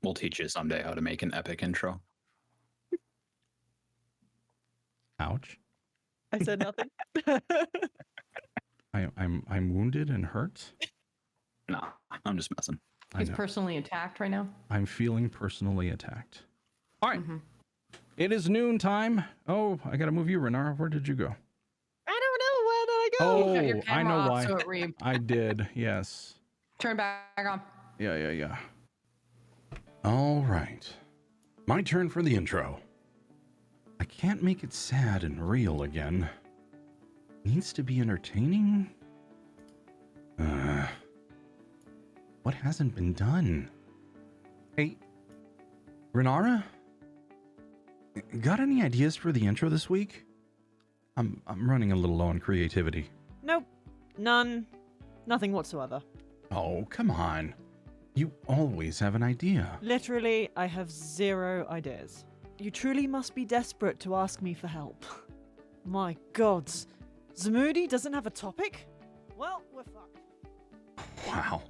We'll teach you someday how to make an epic intro. Ouch. I said nothing. I'm wounded and hurt. No, I'm just messing. He's personally attacked right now. I'm feeling personally attacked. All right. Mm-hmm. It is noon time. Oh, I got to move you, Renara. Where did you go? I don't know. Where did I go? You got your Oh, I camera know off, why. so it reads. I did. Yes. Turn back on. Yeah. All right. My turn for the intro. I can't make it sad and real again. Needs to be entertaining? What hasn't been done? Hey, Renara? Got any ideas for the intro this week? I'm running a little low on creativity. Nope. None. Nothing whatsoever. Oh, come on. You always have an idea. Literally, I have 0 ideas. You truly must be desperate to ask me for help. My gods. Zamoody doesn't have a topic? Well, we're fucked. Wow.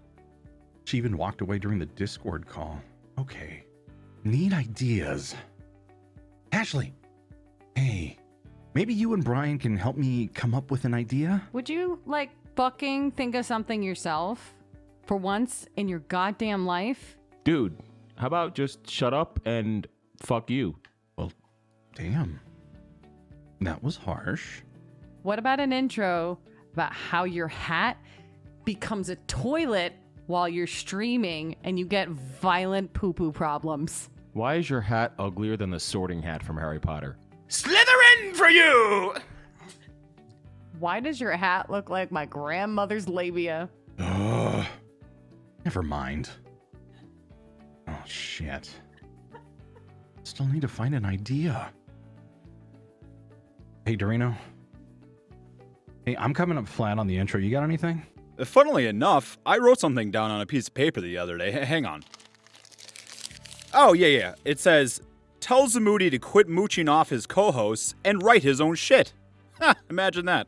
She even walked away during the Discord call. Okay. Need ideas. Ashley. Hey. Maybe you and Brian can help me come up with an idea? Would you, fucking think of something yourself? For once in your goddamn life? Dude, how about just shut up and fuck you? Well, damn. That was harsh. What about an intro about how your hat becomes a toilet while you're streaming and you get violent poo-poo problems? Why is your hat uglier than the sorting hat from Harry Potter? Slytherin for you! Why does your hat look like my grandmother's labia? Ugh. Never mind. Oh, shit. Still need to find an idea. Hey, Eldurrino. Hey, I'm coming up flat on the intro. You got anything? Funnily enough, I wrote something down on a piece of paper the other day. Hang on. Oh, yeah. It says, tell Zamoody to quit mooching off his co-hosts and write his own shit. Ha, imagine that.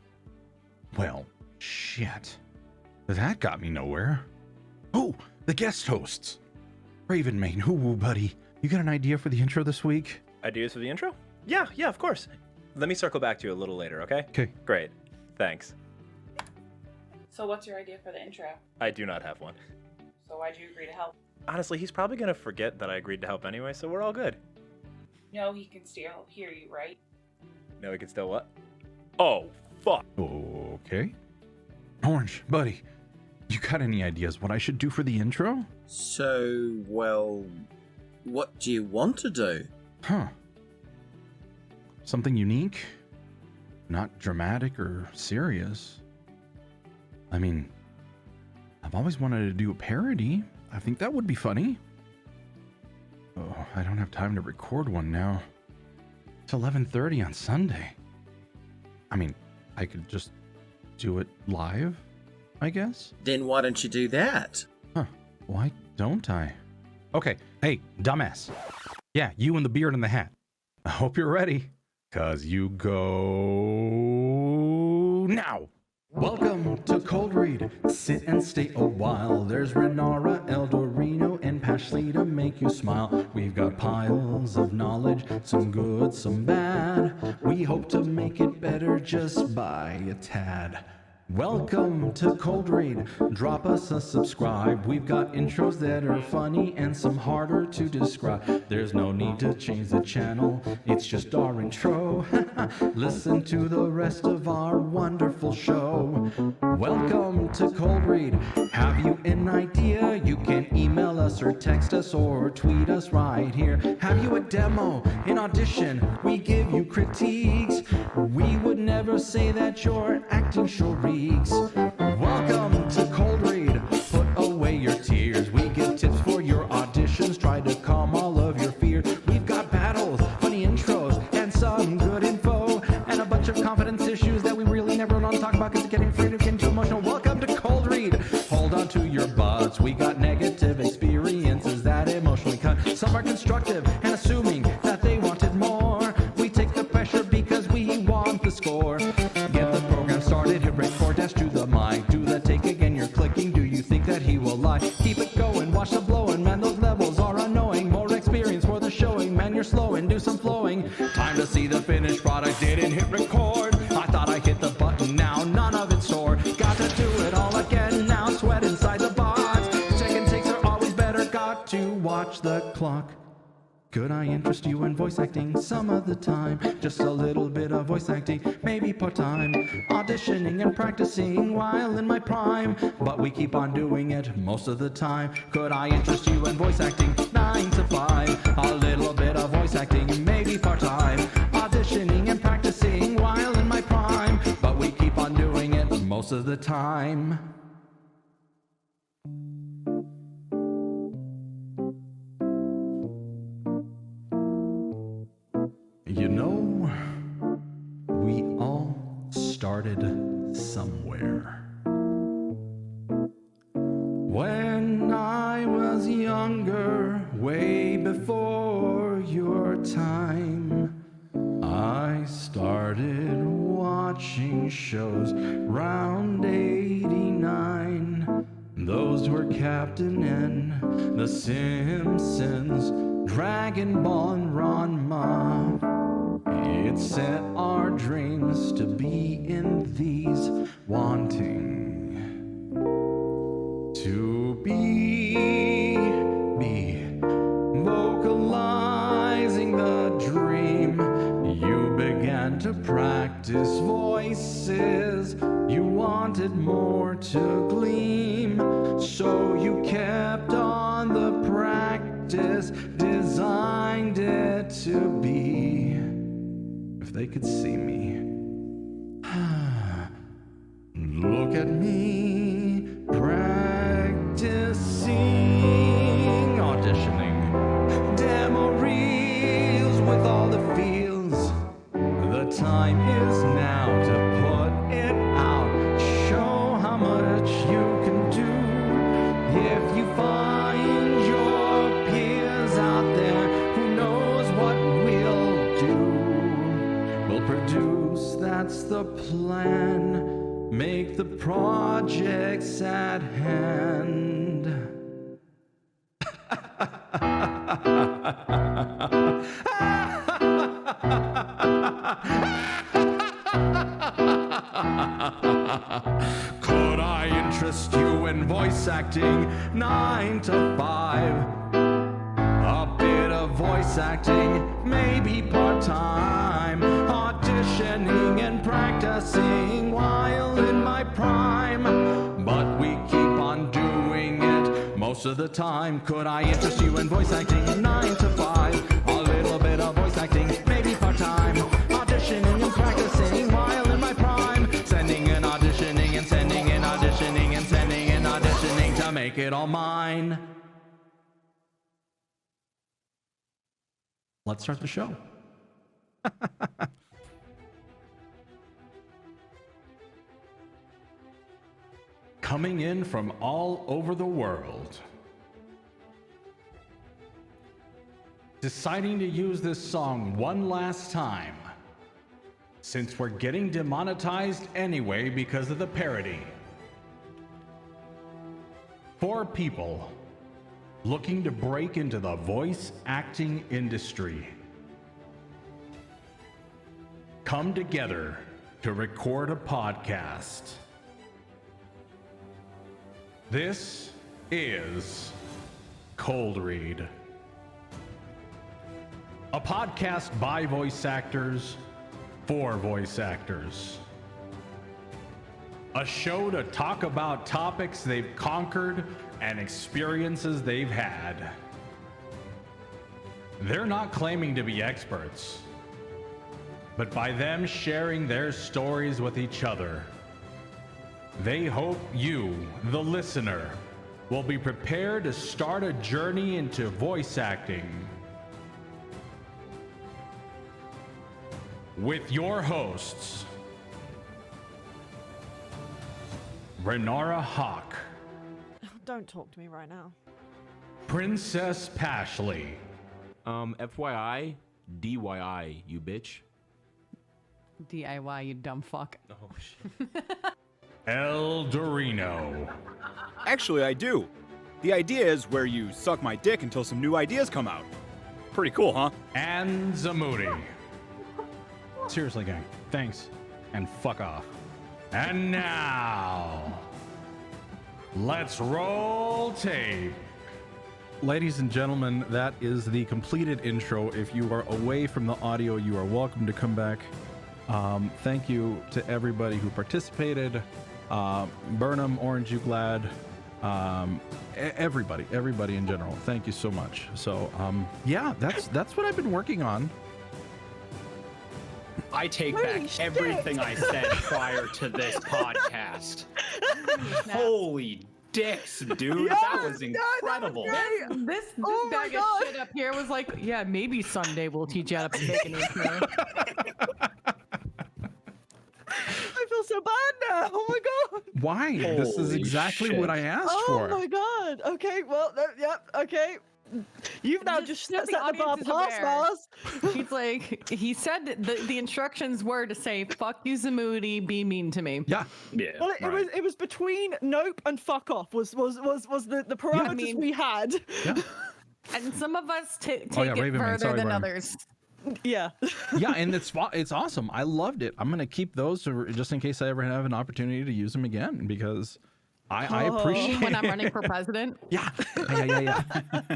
Well, shit. That got me nowhere. Oh, the guest hosts. Raven Main, hoo-woo, buddy. You got an idea for the intro this week? Ideas for the intro? Yeah, of course. Let me circle back to you a little later, okay? Okay. Great. Thanks. So what's your idea for the intro? I do not have one. So why'd you agree to help? Honestly, he's probably going to forget that I agreed to help anyway, so we're all good. No, he can still hear you, right? No, we can still what? Oh, fuck. Okay. Orange, buddy. You got any ideas what I should do for the intro? So, well, what do you want to do? Huh. Something unique? Not dramatic or serious. I mean, I've always wanted to do a parody. I think that would be funny. Oh, I don't have time to record one now. It's 11:30 on Sunday. I mean, I could just do it live, I guess? Then why don't you do that? Huh. Why don't I? Okay. Hey, dumbass. Yeah, you and the beard and the hat. I hope you're ready. 'Cause you go now. Welcome to Cold Read. Sit and stay a while. There's Renara, Eldurrino, and Pashley to make you smile. We've got piles of knowledge, some good, some bad. We hope to make it better just by a tad. Welcome to Cold Read. Drop us a subscribe. We've got intros that are funny and some harder to describe. There's no need to change the channel. It's just our intro. Listen to the rest of our wonderful show. Welcome to Cold Read. Have you an idea? You can email us or text us or tweet us right here. Have you a demo, an audition? We give you critiques. We would never say that you're acting charades. Welcome to Cold Read. Put away your tears. We give tips for your auditions. Try to calm all of your fears. We've got battles, funny intros, and some good info, and a bunch of confidence issues that we really never want to talk about because it's getting free to get too emotional. Welcome to Cold Read. Hold on to your butts. We got negative experiences that emotionally cut. Some are constructive and assuming that they wanted more. We take the pressure because we want the score. Get the program started. Hit record, dash to the mic. Do the take again. You're clicking. Do you think that he will lie? Keep it going. Watch the blowing. Man, those levels are annoying. focus on flowing. Time to see the finished product, didn't hit record. I thought I hit the button, now none of it's stored. Got to do it all again, now sweat inside the box. Second takes are always better, got to watch the clock. Could I interest you in voice acting some of the time? Just a little bit of voice acting, maybe part-time. Auditioning and practicing while in my prime, but we keep on doing it most of the time. Could I interest you in voice acting 9 to 5? A little bit of voice acting, maybe part-time. Auditioning and practicing while in my prime, but we keep on doing it most of the time. You know, we all started somewhere. When I was younger, way before your time, I started watching shows round 89. Those were Captain N, The Simpsons, Dragon Ball, and Ranma. It set our dreams to be in these, wanting to be vocalizing the dream. You began to practice voices, you wanted more to gleam, so you kept on the practice, designed it to be. If they could see me. Look at me, practicing, auditioning, demo reels with all the feels. The time is now to put it out, show how much you can do. If you find your peers out there, who knows what we'll do. We'll produce, that's the plan. Make the projects at hand. Could I interest you in voice acting 9 to 5? A bit of voice acting, maybe part-time. Auditioning and practicing while in my prime, but we keep on doing it most of the time. Could I interest you in voice acting 9 to 5? A little bit of voice acting, maybe part-time. Auditioning and practicing while in my prime. Sending and auditioning and sending and auditioning and sending and auditioning to make it all mine. Let's start the show. Coming in from all over the world. Deciding to use this song one last time, since we're getting demonetized anyway because of the parody. 4 people looking to break into the voice acting industry come together to record a podcast. This is Cold Read, a podcast by voice actors for voice actors. A show to talk about topics they've conquered and experiences they've had. They're not claiming to be experts, but by them sharing their stories with each other, they hope you, the listener, will be prepared to start a journey into voice acting. With your hosts, Renara Hawke. Don't talk to me right now. PrincessPashley. FYI, DYI, you bitch. DIY, you dumb fuck. Oh, shit. Eldurrino. Actually, I do. The idea is where you suck my dick until some new ideas come out. Pretty cool, huh? And Zamoody. Seriously, gang. Thanks. And fuck off. And now, let's roll tape. Ladies and gentlemen, that is the completed intro. If you are away from the audio, you are welcome to come back. Thank you to everybody who participated. Burnham, Orange, you glad? Everybody in general. Thank you so much. So, yeah, that's what I've been working on. I take back everything I said prior to this podcast. Holy dicks, dude. That was incredible. This bag of shit up here was like, yeah, maybe someday we'll teach you how to make an intro. I feel so bad now. Oh my god. Why? This is exactly what I asked for. Oh my god. Okay. Well. Yep. Okay. You've now just set the bar past Mars. He's like, he said the instructions were to say, "Fuck you, Zamoody, be mean to me." Yeah. Yeah. Well, it was between nope and fuck off was the parameters we had. Yeah. And some of us take it Raven Man, further sorry, than Brian. others. Yeah. Yeah, and it's awesome. I loved it. I'm gonna keep those just in case I ever have an opportunity to use them again because I appreciate when I'm running for president. Yeah.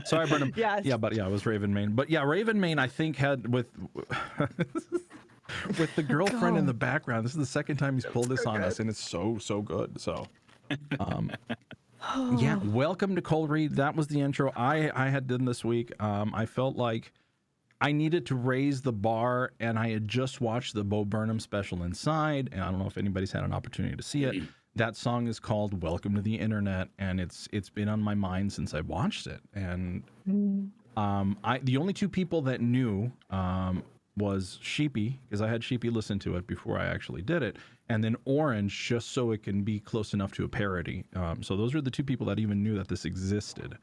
Sorry, Burnham. Yes. Yeah, but yeah, it was Raven Main. But yeah, Raven Main I think had with the girlfriend in the background. This is the second time he's pulled this on us, and it's so good. So yeah, welcome to Cold Read. That was the intro I had done this week. I felt like I needed to raise the bar, and I had just watched the Bo Burnham special Inside, and I don't know if anybody's had an opportunity to see it. That song is called Welcome to the Internet, and it's been on my mind since I watched it. And the only two people that knew was Sheepy, because I had Sheepy listen to it before I actually did it, and then Orange, just so it can be close enough to a parody. So those are the two people that even knew that this existed.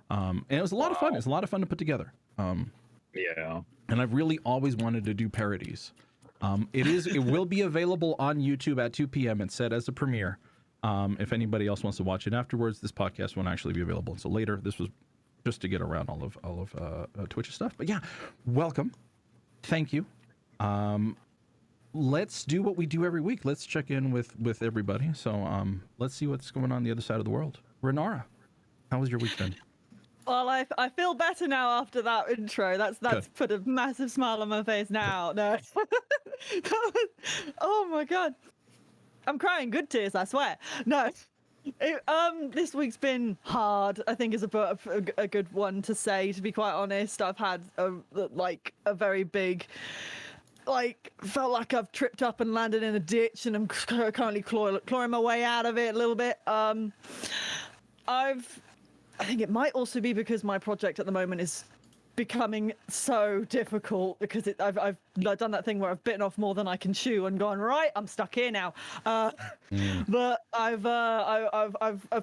And it was a lot of fun. It's a lot of fun to put together. Yeah. And I've really always wanted to do parodies. It will be available on YouTube at 2 p.m. It's set as a premiere. If anybody else wants to watch it afterwards, this podcast won't actually be available until later. This was just to get around all of Twitch's stuff. But yeah, welcome. Thank you. Let's do what we do every week. Let's check in with everybody. So let's see what's going on the other side of the world. Renara, how was your week then? Well, I feel better now after that intro. That's put a massive smile on my face now. No. Oh my god. I'm crying good tears, I swear. No. This week's been hard, I think is a good one to say, to be quite honest. I've had a very big, felt like I've tripped up and landed in a ditch, and I'm currently clawing my way out of it a little bit. I think it might also be because my project at the moment is becoming so difficult because I've done that thing where I've bitten off more than I can chew and gone, right, I'm stuck here now. But I've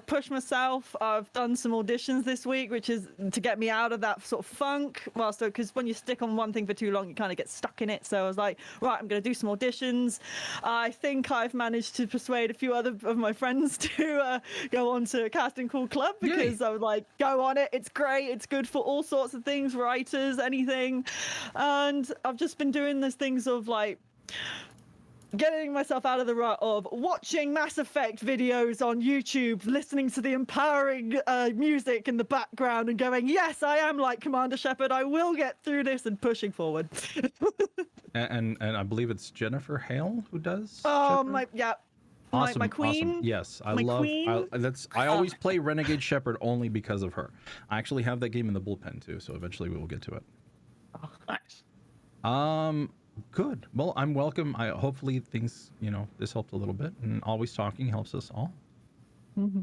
pushed myself. I've done some auditions this week, which is to get me out of that sort of funk. Because when you stick on one thing for too long, you kind of get stuck in it. So I was like, right, I'm going to do some auditions. I think I've managed to persuade a few other of my friends to go on to a casting call club because I was like, go on it. It's great. It's good for all sorts of things, writers, anything. And I've just been doing those things of getting myself out of the rut of watching Mass Effect videos on YouTube, listening to the empowering music in the background and going, yes, I am like Commander Shepard. I will get through this, and pushing forward. and I believe it's Jennifer Hale who does. Oh, Shepard? Awesome, my queen. Awesome. Yes, I I always play Renegade Shepard only because of her. I actually have that game in the bullpen too, so eventually we will get to it. Oh, nice. Good. Well, I'm welcome. Hopefully things, this helped a little bit, and always talking helps us all. Mm-hmm.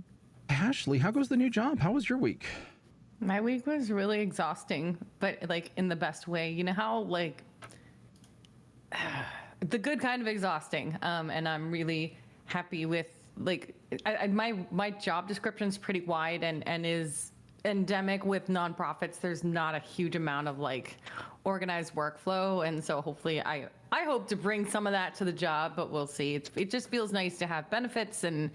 Ashley, how goes the new job? How was your week? My week was really exhausting, but in the best way. You know how the good kind of exhausting. And I'm really happy with my job description's pretty wide and is endemic with nonprofits. There's not a huge amount of organized workflow, and so hopefully I hope to bring some of that to the job, but we'll see. It just feels nice to have benefits and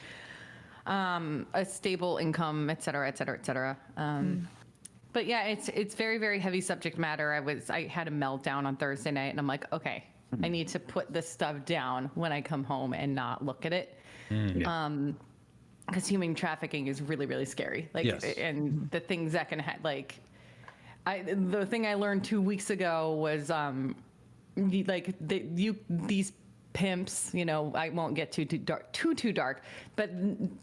a stable income, et cetera, et cetera, et cetera. But yeah, it's very, very heavy subject matter. I had a meltdown on Thursday night, and I'm like, okay, I need to put this stuff down when I come home and not look at it. Because human trafficking is really, really scary. Like, Yes. and the things that can the thing I learned 2 weeks ago was these pimps, I won't get too dark, but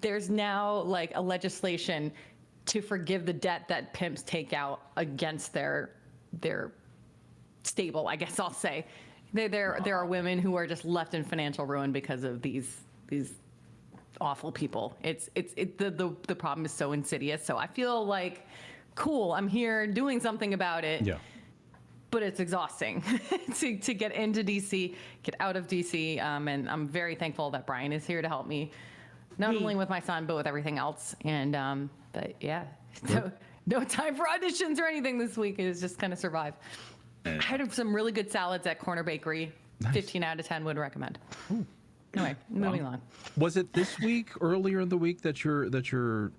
there's now like a legislation to forgive the debt that pimps take out against their stable, I guess I'll say. There are women who are just left in financial ruin because of these awful people. The problem is so insidious. So I feel like, cool, I'm here doing something about it. Yeah. But it's exhausting to get into DC, get out of DC, and I'm very thankful that Brian is here to help me, not only with my son but with everything else. And but yeah, no time for auditions or anything this week. It's just kind of survive. I had some really good salads at Corner Bakery. Nice. 15 out of 10 would recommend. Ooh. Anyway, moving on. Was it this week, earlier in the week, that your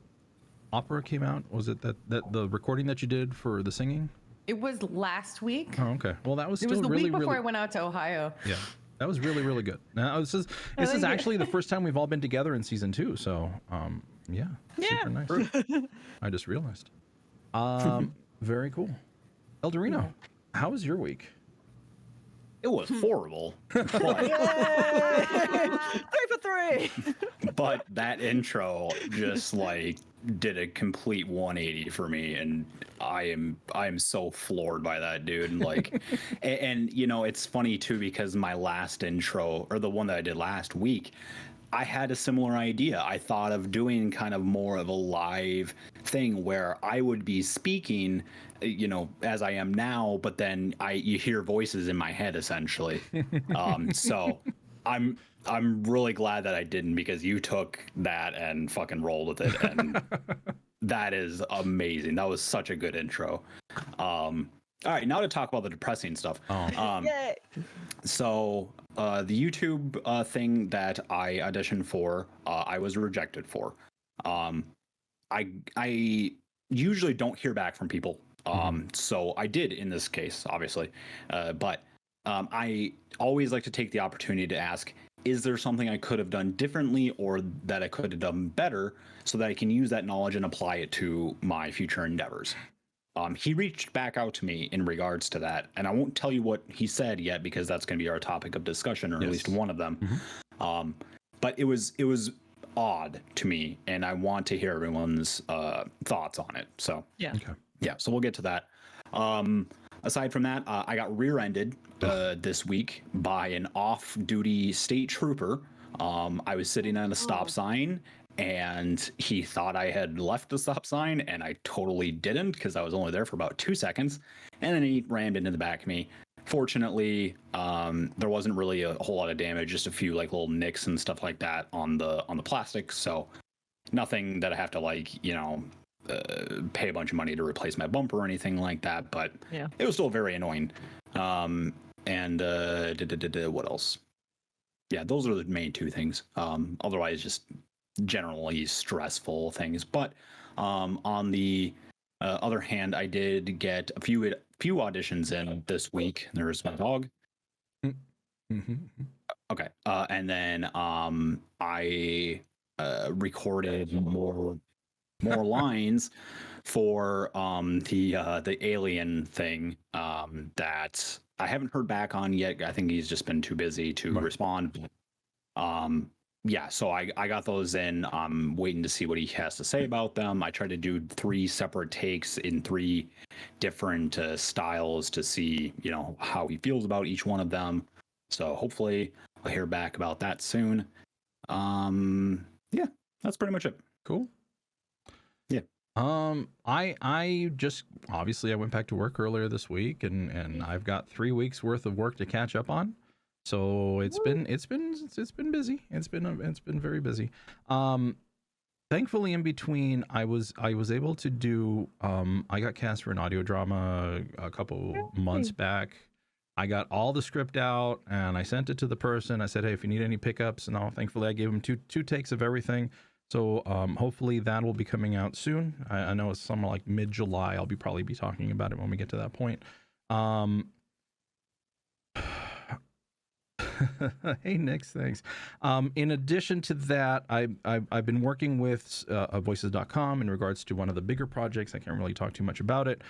opera came out? Was it that the recording that you did for the singing? It was last week. Oh, okay. Well, that was still It was the really, week before really... I went out to Ohio. Yeah, that was really, really good. Now this is actually the first time we've all been together in season 2. So, super nice. I just realized. Very cool. Eldurrino, how was your week? It was horrible. But, 3 for 3. but that intro just like did a complete 180 for me, and I am so floored by that, dude. And like, and it's funny too, because my last intro, or the one that I did last week, I had a similar idea. I thought of doing kind of more of a live thing where I would be speaking, as I am now, but then you hear voices in my head essentially. So I'm really glad that I didn't, because you took that and fucking rolled with it, and that is amazing. That was such a good intro. All right, now to talk about the depressing stuff. Yay. So the YouTube thing that I auditioned for, I was rejected for. I usually don't hear back from people. So I did in this case, obviously. But I always like to take the opportunity to ask, is there something I could have done differently or that I could have done better so that I can use that knowledge and apply it to my future endeavors? He reached back out to me in regards to that, and I won't tell you what he said yet, because that's going to be our topic of discussion, or at least one of them. But it was odd to me, and I want to hear everyone's thoughts on it. So so we'll get to that. Aside from that, I got rear-ended this week by an off-duty state trooper. I was sitting at a stop sign, and he thought I had left the stop sign, and I totally didn't, because I was only there for about 2 seconds, and then he rammed into the back of me. Fortunately, there wasn't really a whole lot of damage, just a few like little nicks and stuff like that on the plastic, so nothing that I have to pay a bunch of money to replace my bumper or anything like that, but it was still very annoying. And what else? Yeah, those are the main 2 things. Otherwise, just generally stressful things. But on the other hand, I did get a few auditions in this week. There's my dog. Okay, and then I recorded more lines for the alien thing that I haven't heard back on yet. I think he's just been too busy to respond. So I got those in. I'm waiting to see what he has to say about them. I tried to do 3 separate takes in 3 different styles to see, how he feels about each one of them. So hopefully I'll hear back about that soon. That's pretty much it. Cool. Yeah. I just, obviously I went back to work earlier this week, and I've got 3 weeks worth of work to catch up on. So it's been busy. It's been very busy. Thankfully, in between, I was able to do. I got cast for an audio drama a couple months back. I got all the script out and I sent it to the person. I said, hey, if you need any pickups, and all. Thankfully, I gave them two takes of everything. So hopefully that will be coming out soon. I know it's somewhere like mid-July. I'll probably be talking about it when we get to that point. Hey, Nix, thanks. In addition to that, I've been working with Voices.com in regards to one of the bigger projects. I can't really talk too much about it.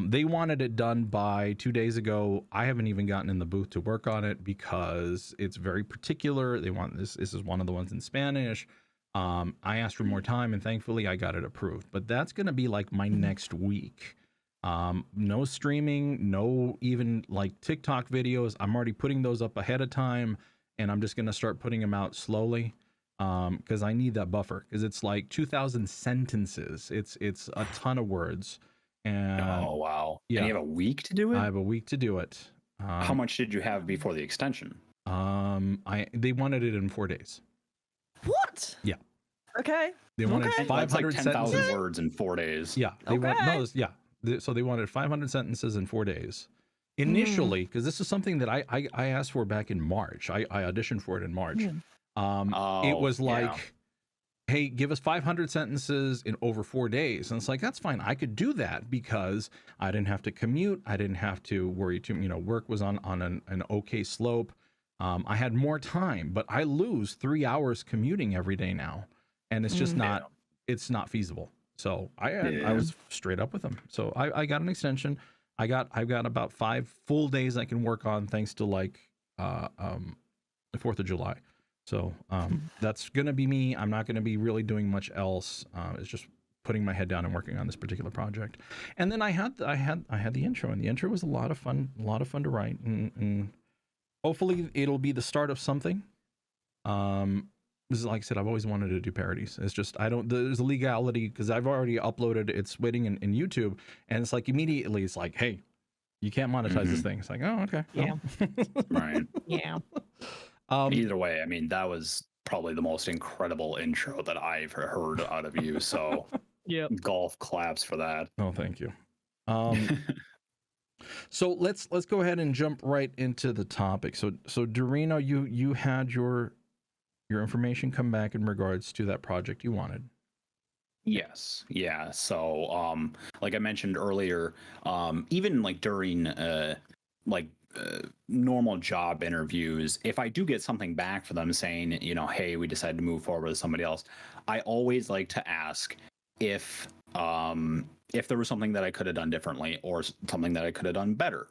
They wanted it done by 2 days ago. I haven't even gotten in the booth to work on it because it's very particular. They want this. This is one of the ones in Spanish. I asked for more time, and thankfully I got it approved. But that's going to be like my next week. No streaming, no even like TikTok videos. I'm already putting those up ahead of time, and I'm just going to start putting them out slowly because I need that buffer, because it's like 2,000 sentences. It's a ton of words. And oh, wow. Yeah. And you have a week to do it? I have a week to do it. How much did you have before the extension? They wanted it in 4 days. What? Yeah. Okay. They wanted Okay. 500 That's like 10,000 sentences. words in 4 days. Yeah. They want Okay. no. Yeah. So they wanted 500 sentences in 4 days. Initially, because this is something that I asked for back in March. I auditioned for it in March. It was like, hey, give us 500 sentences in over 4 days. And it's like, that's fine. I could do that because I didn't have to commute. I didn't have to worry too, work was on an okay slope. I had more time, but I lose 3 hours commuting every day now. And it's just it's not feasible. So I was straight up with them. So I got an extension. I've got about 5 full days I can work on, thanks to like the 4th of July. So that's gonna be me. I'm not gonna be really doing much else. It's just putting my head down and working on this particular project. And then I had the intro, and the intro was a lot of fun to write, and hopefully it'll be the start of something. This is, like I said, I've always wanted to do parodies. It's just there's a legality, because I've already uploaded. It's waiting in YouTube, and it's like immediately it's like, hey, you can't monetize this thing. It's like, oh, okay. Yeah. Right. Yeah. Either way, I mean, that was probably the most incredible intro that I've heard out of you. So Yep. golf claps for that. Oh, thank you. So let's go ahead and jump right into the topic. So Eldurrino, you had your information come back in regards to that project you wanted. Yes. Yeah. So, like I mentioned earlier, even like during normal job interviews, if I do get something back for them saying, hey, we decided to move forward with somebody else, I always like to ask if there was something that I could have done differently or something that I could have done better.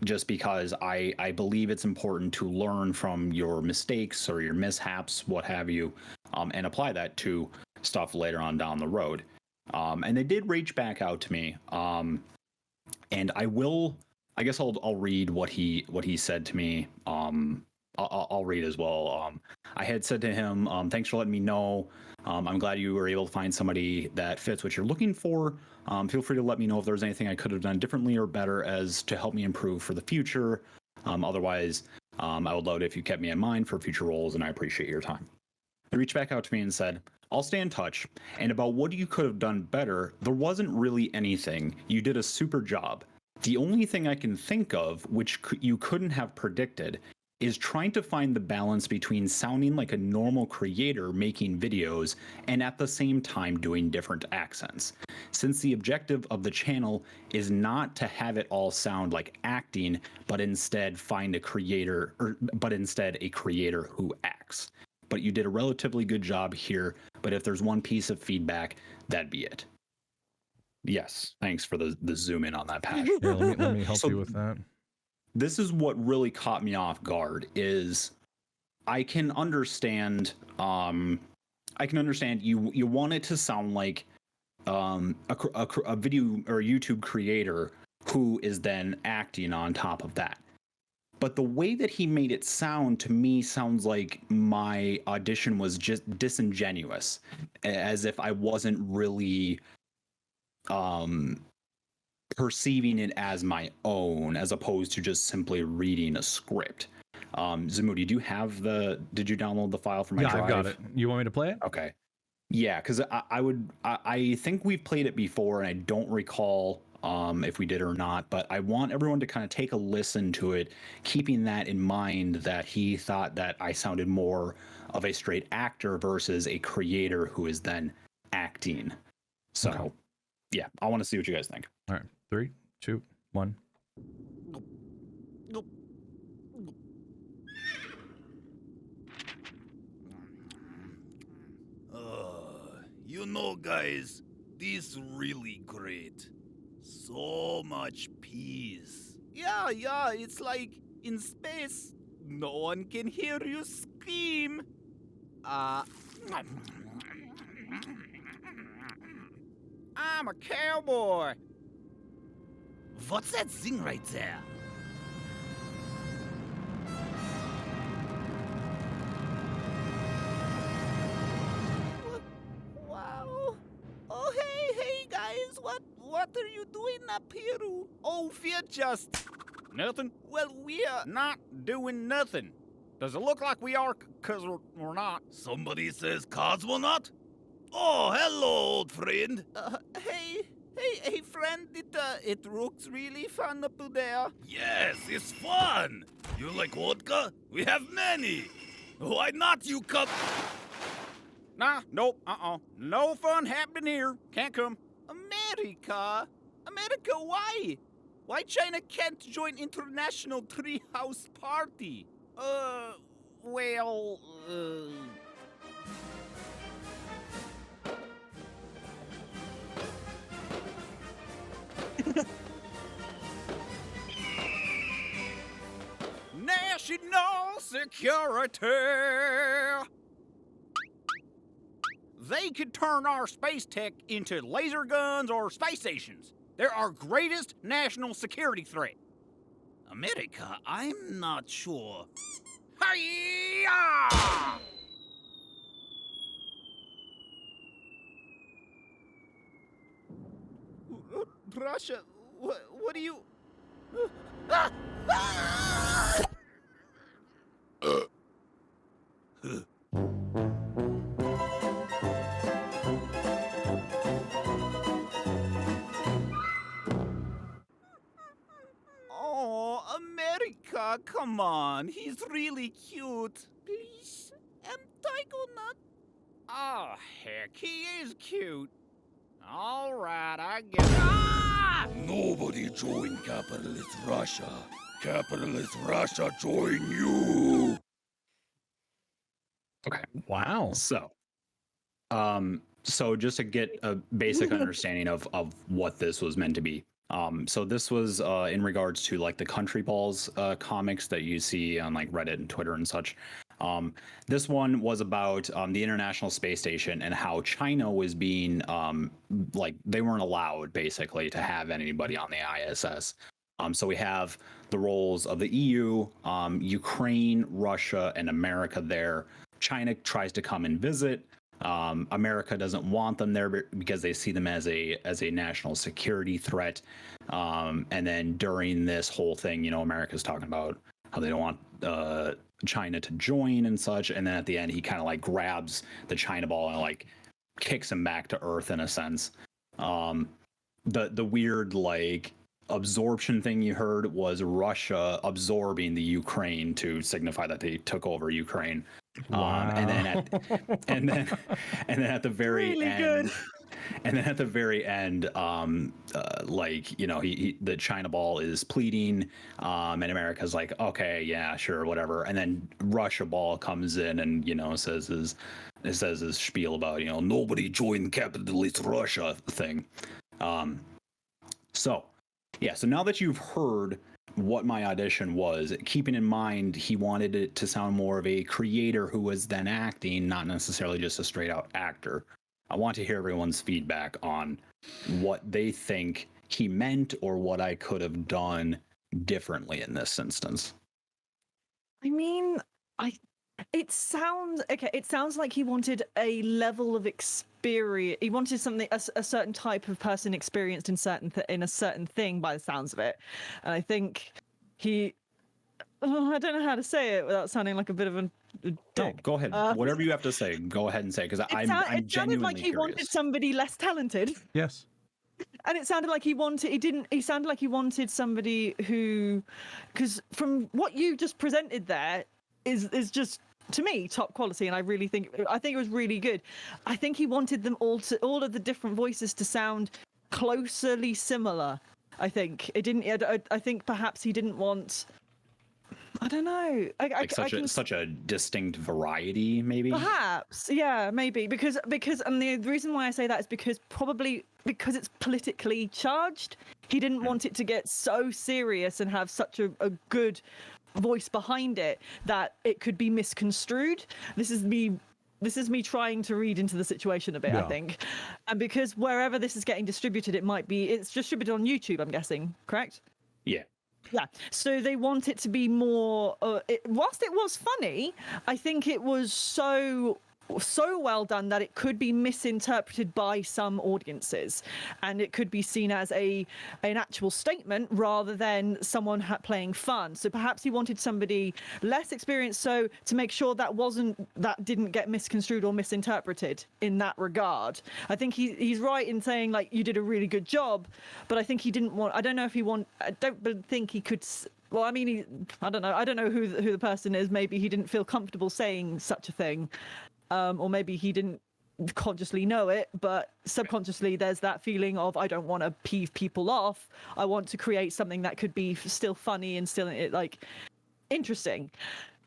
Just because I believe it's important to learn from your mistakes or your mishaps, what have you, and apply that to stuff later on down the road. And they did reach back out to me, and I guess I'll read what he said to me. I'll read as well. I had said to him, thanks for letting me know. I'm glad you were able to find somebody that fits what you're looking for. Feel free to let me know if there's anything I could have done differently or better as to help me improve for the future. Otherwise, I would love it if you kept me in mind for future roles, and I appreciate your time. They reached back out to me and said, I'll stay in touch. And about what you could have done better, there wasn't really anything. You did a super job. The only thing I can think of, which you couldn't have predicted, is trying to find the balance between sounding like a normal creator making videos and at the same time doing different accents. Since the objective of the channel is not to have it all sound like acting, but instead a creator who acts. But you did a relatively good job here, but if there's one piece of feedback, that'd be it. Yes, thanks for the zoom in on that, Pat. Yeah, let me help you with that. This is what really caught me off guard. Is I can understand you want it to sound like a video or a YouTube creator who is then acting on top of that. But the way that he made it sound to me sounds like my audition was just disingenuous, as if I wasn't really perceiving it as my own, as opposed to just simply reading a script. Zamoody, did you download the file from my drive? Yeah, I've got it. You want me to play it? Okay. Yeah, because I think we've played it before, and I don't recall if we did or not, but I want everyone to kind of take a listen to it, keeping that in mind that he thought that I sounded more of a straight actor versus a creator who is then acting. So, yeah, I want to see what you guys think. All right, 3, 2, 1. You know, guys, this really great. So much peace. Yeah, it's like in space. No one can hear you scream. I'm a cowboy. What's that thing right there? Wow. Oh, hey, guys. What are you doing up here? Oh, we're just... Nothing? Well, we're Not doing nothing. Does it look like we are? Because we're not. Somebody says cosmonaut? Oh, hello, old friend. Hey, friend. It looks really fun up there. Yes, it's fun. You like vodka? We have many. Why not, you cup? Nah, nope, no fun happening here. Can't come. America, why? Why China can't join international treehouse party? Well, National security! They could turn our space tech into laser guns or space stations. They're our greatest national security threat. America, I'm not sure. Hi-ya! Russia, what do you... Oh, America, come on. He's really cute. Please, Tygonut. Oh, heck, he is cute. All right, I guess. Ah! Nobody join capitalist Russia. Capitalist Russia join you. Okay. Wow. So just to get a basic understanding of what this was meant to be. So this was in regards to like the Country Balls comics that you see on like Reddit and Twitter and such. This one was about the International Space Station and how China was being like they weren't allowed basically to have anybody on the ISS. So we have the roles of the EU, Ukraine, Russia, and America there. China tries to come and visit. America doesn't want them there because they see them as a national security threat. And then during this whole thing, you know, America's talking about how they don't want China to join and such. And then at the end, he kind of like grabs the China ball and like kicks him back to Earth in a sense. The weird like absorption thing you heard was Russia absorbing the Ukraine to signify that they took over Ukraine. Wow. And then at the very Really end, good. and then at the very end, like, you know, the China ball is pleading, and America's like, okay, yeah, sure, whatever. And then Russia ball comes in and, you know, says his spiel about, you know, nobody joined capitalist Russia thing. So now that you've heard what my audition was, keeping in mind he wanted it to sound more of a creator who was then acting, not necessarily just a straight out actor. I want to hear everyone's feedback on what they think he meant or what I could have done differently in this instance. I mean, it sounds okay. It sounds like he wanted a level of experience. He wanted something, a certain type of person experienced in a certain thing, by the sounds of it. And I think I don't know how to say it without sounding like a bit of a dick. No, go ahead. Whatever you have to say, go ahead and say, because I'm it sounded genuinely like he curious. wanted somebody less talented. Yes. And it sounded like he sounded like he wanted somebody who, because from what you just presented there is just, to me, top quality, and I think it was really good. I think he wanted them all of the different voices to sound closely similar. I think it didn't. I think perhaps he didn't want. I don't know. Such a distinct variety, maybe. Perhaps, yeah, maybe because and the reason why I say that is because it's politically charged. He didn't want it to get so serious and have such a good voice behind it that it could be misconstrued. This is me trying to read into the situation a bit, I think. And because wherever this is getting distributed, it's distributed on YouTube, I'm guessing, correct? Yeah. Yeah. So they want it to be more, whilst it was funny, I think it was so well done that it could be misinterpreted by some audiences, and it could be seen as an actual statement rather than someone playing fun. So perhaps he wanted somebody less experienced, so to make sure that didn't get misconstrued or misinterpreted in that regard. I think he's right in saying, like, you did a really good job, but I think he didn't want. I don't think he could. Well, I mean, I don't know. I don't know who the person is. Maybe he didn't feel comfortable saying such a thing. Or maybe he didn't consciously know it, but subconsciously there's that feeling of, I don't want to peeve people off. I want to create something that could be still funny and still like interesting.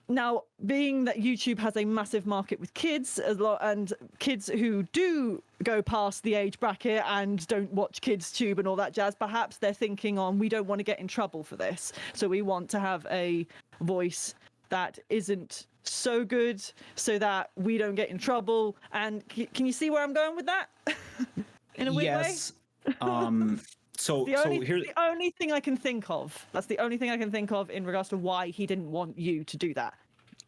Now, being that YouTube has a massive market with kids and kids who do go past the age bracket and don't watch kids tube and all that jazz, perhaps they're thinking we don't want to get in trouble for this. So we want to have a voice that isn't so good so that we don't get in trouble. And can you see where I'm going with that? In a weird way? Yes. So here's the only thing I can think of. That's the only thing I can think of in regards to why he didn't want you to do that.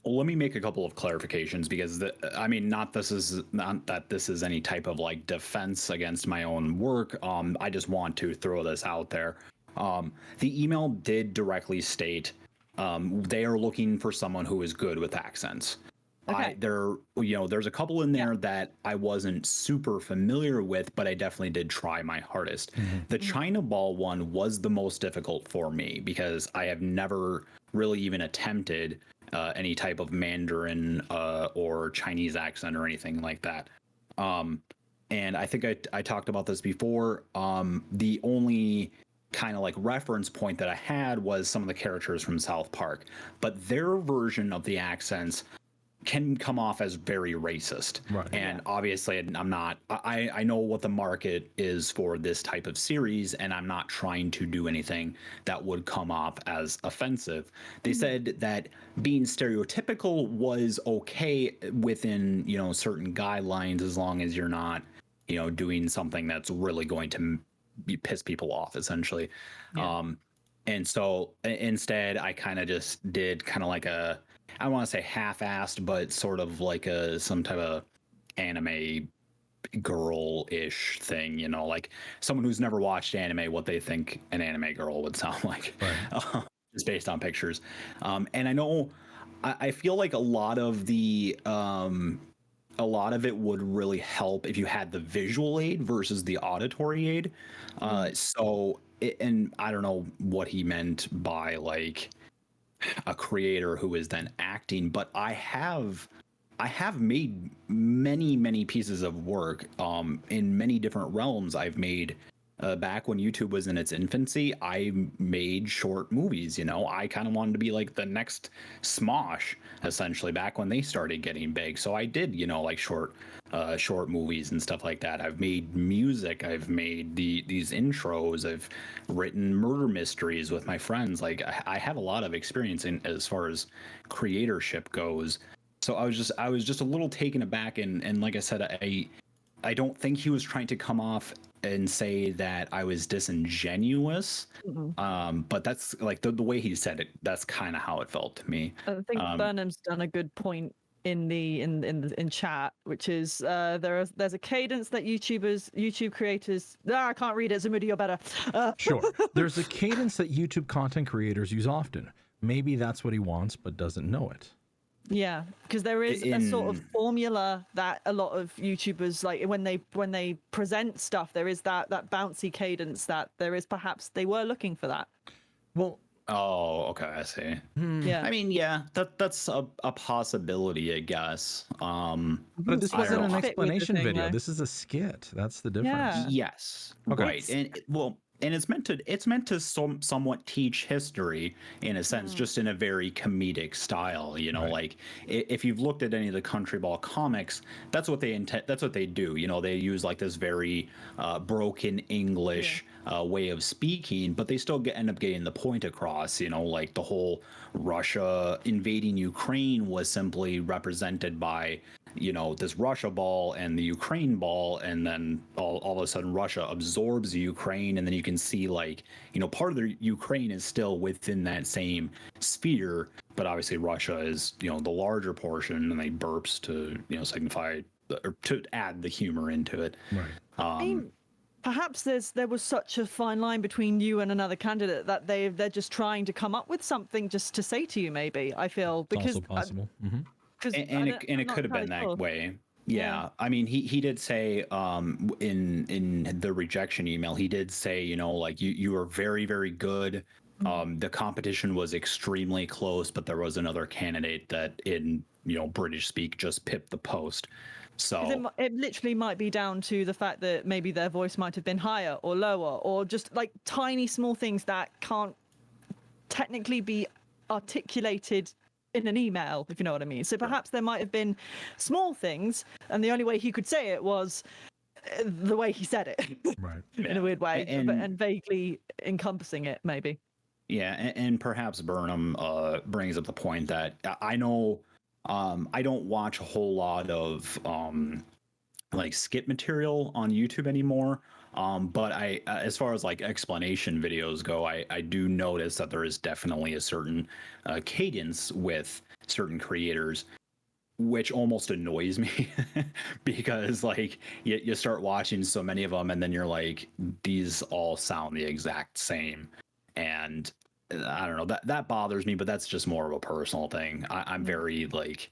Well, let me make a couple of clarifications, because not that this is any type of like defense against my own work. I just want to throw this out there. The email did directly state they are looking for someone who is good with accents. Okay. There's a couple in there that I wasn't super familiar with, but I definitely did try my hardest. The China Ball one was the most difficult for me because I have never really even attempted any type of Mandarin or Chinese accent or anything like that. And I think I talked about this before. The only kind of like reference point that I had was some of the characters from South Park, but their version of the accents can come off as very racist. Right. And obviously I know what the market is for this type of series, and I'm not trying to do anything that would come off as offensive. They said that being stereotypical was okay within, certain guidelines, as long as you're not, doing something that's really going to piss people off, essentially. Yeah. And so instead I kind of just did kind of like I don't want to say half-assed, but sort of like some type of anime girl-ish thing, like someone who's never watched anime, what they think an anime girl would sound like. Right. Just based on pictures. And I know I feel like a lot of it would really help if you had the visual aid versus the auditory aid. And I don't know what he meant by like a creator who is then acting, but I have made many pieces of work in many different realms. I've made back when YouTube was in its infancy, I made short movies. I kind of wanted to be like the next Smosh, essentially, back when they started getting big. So I did, like short movies and stuff like that. I've made music. I've made these intros. I've written murder mysteries with my friends. Like I have a lot of experience in as far as creatorship goes. So I was just a little taken aback, and like I said, I don't think he was trying to come off and say that I was disingenuous. But that's like the way he said it, that's kind of how it felt to me. I think Burnham's done a good point in chat, which is there's a cadence that YouTube creators, I can't read it, Zamoody, you're better. Sure. There's a cadence that YouTube content creators use often. Maybe that's what he wants, but doesn't know it. Yeah, because there is a sort of formula that a lot of YouTubers like when they present stuff. There is that bouncy cadence that there is. Perhaps they were looking for that. Well, oh, okay, I see. Yeah, I mean, yeah, that's a possibility, I guess. But this I wasn't don't an know. explanation Fit with the thing, video. though. This is a skit. That's the difference. Yeah. Yes, Okay. right, and it's meant to somewhat teach history in a sense, just in a very comedic style. You know, like if you've looked at any of the Country Ball comics, that's what they that's what they do. You know, they use like this very broken English way of speaking, but they still end up getting the point across. You know, like the whole Russia invading Ukraine was simply represented by, you know, this Russia ball and the Ukraine ball, and then all of a sudden Russia absorbs Ukraine, and then you can see, like, you know, part of the Ukraine is still within that same sphere, but obviously Russia is, you know, the larger portion, and they burps to, you know, signify or to add the humor into it. Right. I mean, perhaps there was such a fine line between you and another candidate that they're just trying to come up with something just to say to you. Maybe I feel because also possible. And it could have been that way. Yeah. I mean, he did say in the rejection email, he did say, you know, like you were very, very good. The competition was extremely close, but there was another candidate that in, you know, British speak just pipped the post. So it literally might be down to the fact that maybe their voice might have been higher or lower, or just like tiny small things that can't technically be articulated in an email, if you know what I mean. So perhaps there might have been small things, and the only way he could say it was the way he said it, right? In a weird way, and vaguely encompassing it, maybe. Yeah, and perhaps Burnham brings up the point that I know I don't watch a whole lot of like skit material on YouTube anymore. But I, as far as like explanation videos go, I do notice that there is definitely a certain cadence with certain creators, which almost annoys me because like you start watching so many of them, and then you're like, these all sound the exact same, and I don't know, that bothers me, but that's just more of a personal thing. I'm very like,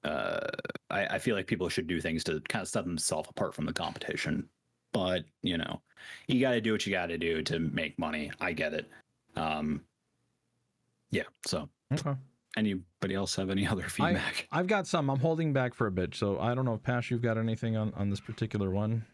I feel like people should do things to kind of set themselves apart from the competition. But, you know, you got to do what you got to do to make money. I get it. Yeah. So, okay. Anybody else have any other feedback? I've got some. I'm holding back for a bit. So I don't know if Pash, you've got anything on this particular one.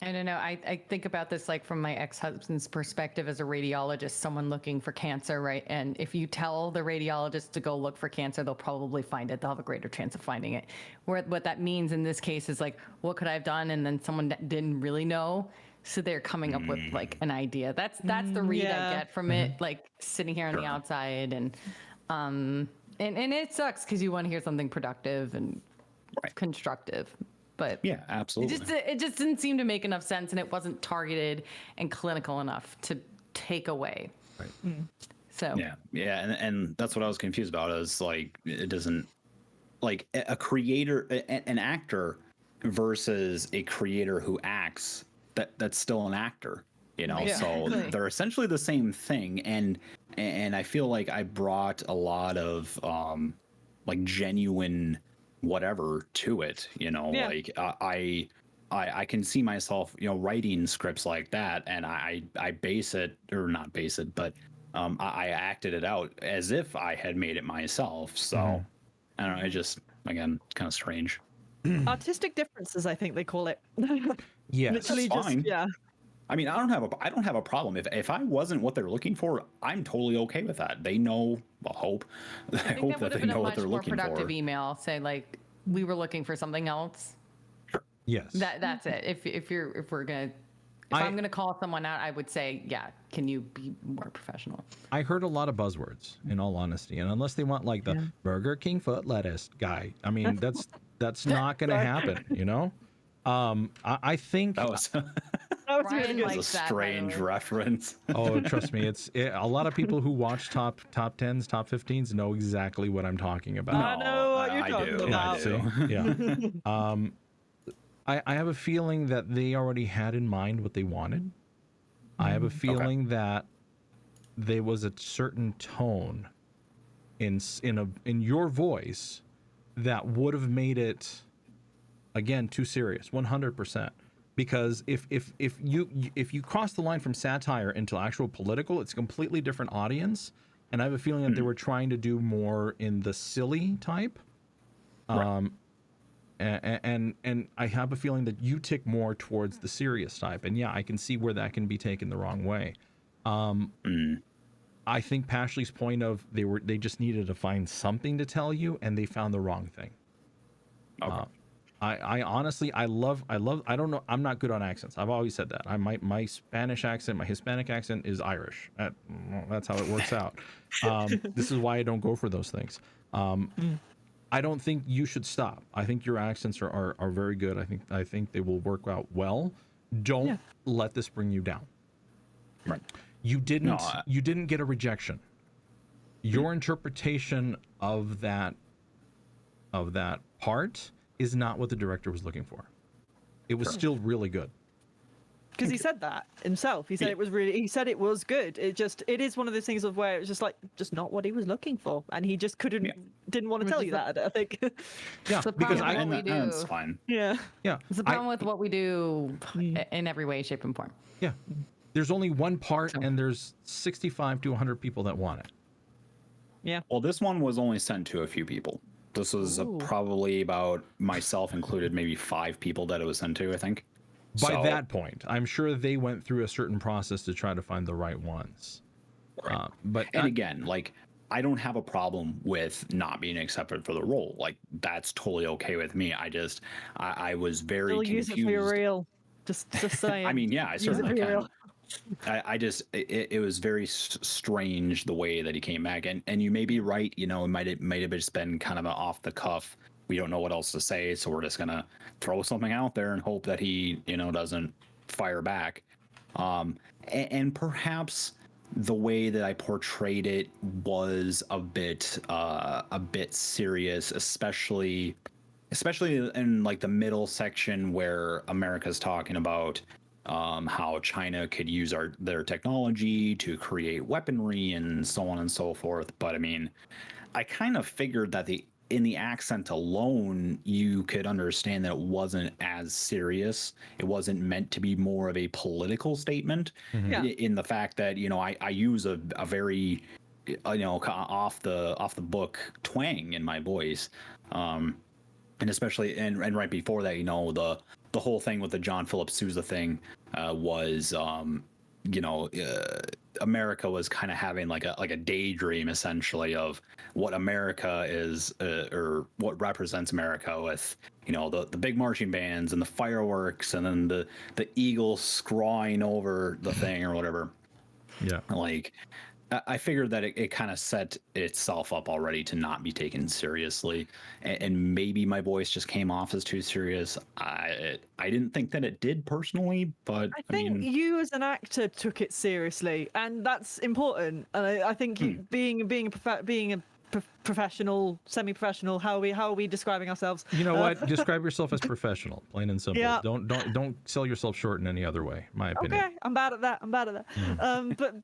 I don't know. I think about this like from my ex-husband's perspective as a radiologist, someone looking for cancer, right? And if you tell the radiologist to go look for cancer, they'll probably find it. They'll have a greater chance of finding it. What that means in this case is like, what could I have done? And then someone didn't really know. So they're coming up with like an idea. That's the read I get from it, like sitting here on the outside. And it sucks because you want to hear something productive and constructive. But yeah, absolutely. It just didn't seem to make enough sense, and it wasn't targeted and clinical enough to take away. Right. So yeah, and that's what I was confused about. Is like it doesn't like a creator, an actor versus a creator who acts. That's still an actor, you know. Yeah. So they're essentially the same thing, and I feel like I brought a lot of like genuine whatever to it, you know. Like I can see myself, you know, writing scripts like that, and I base it, or not base it, but I acted it out as if I had made it myself. So I don't know, it just, again, kind of strange. Artistic differences, I think they call it. Yeah, literally that's fine. just yeah. I mean, I don't have a problem if I wasn't what they're looking for. I'm totally okay with that. They know. I hope that they know what they're looking for. Productive email, say like, we were looking for something else. Yes. That's it. If I'm gonna call someone out, I would say, yeah, can you be more professional? I heard a lot of buzzwords, in all honesty, and unless they want like the Burger King foot lettuce guy, I mean, that's not going to happen, you know. I think that was a strange reference. Oh, trust me, a lot of people who watch top 10s, top 15s know exactly what I'm talking about. I know what you're talking about. Yeah. I have a feeling that they already had in mind what they wanted. I have a feeling that there was a certain tone in your voice that would have made it, again, too serious. 100%. Because if you cross the line from satire into actual political, it's a completely different audience. And I have a feeling that they were trying to do more in the silly type. And I have a feeling that you tick more towards the serious type. And yeah, I can see where that can be taken the wrong way. I think Pashley's point of they just needed to find something to tell you, and they found the wrong thing. Okay. I honestly, I don't know. I'm not good on accents. I've always said that. My Spanish accent, my Hispanic accent is Irish. That's how it works out. This is why I don't go for those things. I don't think you should stop. I think your accents are very good. I think they will work out well. Don't let this bring you down. Right. You didn't get a rejection. Your interpretation of that part is not what the director was looking for. It was still really good. Because he said that himself. He said it was really. He said it was good. It is one of those things of where it's just not what he was looking for, and he just didn't want to tell you that. I think. Yeah, because that's fine. Yeah. It's the problem with what we do in every way, shape, and form. Yeah. There's only one part, and there's 65 to 100 people that want it. Yeah. Well, this one was only sent to a few people. This was probably about, myself included, maybe 5 people that it was sent to, I think. By that point, I'm sure they went through a certain process to try to find the right ones. Right. And again, like, I don't have a problem with not being accepted for the role. Like, that's totally okay with me. I was very confused. Use it for your real. Just saying. I mean, yeah, I certainly can. It was very strange the way that he came back, and you may be right. You know, it might have just been kind of an off the cuff. We don't know what else to say, so we're just gonna throw something out there and hope that he, doesn't fire back. And perhaps the way that I portrayed it was a bit serious, especially in like the middle section where America's talking about how China could use their technology to create weaponry and so on and so forth. But I mean, I kind of figured that in the accent alone, you could understand that it wasn't as serious. It wasn't meant to be more of a political statement. In the fact that, I use a very, off the book twang in my voice. And especially, and right before that, the whole thing with the John Philip Sousa thing was, America was kind of having like a daydream essentially of what America is, or what represents America with, the big marching bands and the fireworks and then the eagle scrawling over the thing or whatever. Yeah. Like, I figured that it kind of set itself up already to not be taken seriously, and maybe my voice just came off as too serious. I didn't think that it did personally, but I think you as an actor took it seriously, and that's important. And I think being a professional, semi-professional, how are we describing ourselves? You know what? Describe yourself as professional, plain and simple. Yeah. Don't sell yourself short in any other way. My opinion. Okay, I'm bad at that. But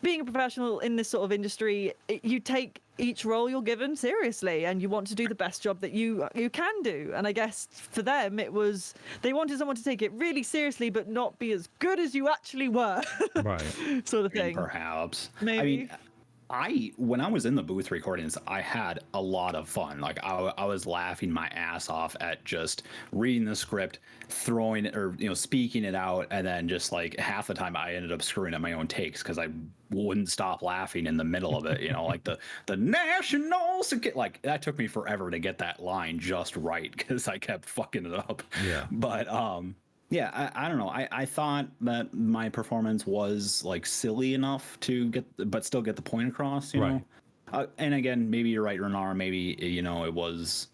being a professional in this sort of industry, you take each role you're given seriously, and you want to do the best job that you can do. And I guess for them, it was they wanted someone to take it really seriously, but not be as good as you actually were. Right. Sort of thing. Perhaps. Maybe. I mean, when I was in the booth recordings, I had a lot of fun. Like I was laughing my ass off at just reading the script, throwing it, or speaking it out, and then just like half the time I ended up screwing up my own takes because I wouldn't stop laughing in the middle of it. Like the national, like that took me forever to get that line just right because I kept fucking it up. Yeah. But yeah, I don't know. I thought that my performance was like silly enough to but still get the point across, you know? And again, maybe you're right, Renara. Maybe, it was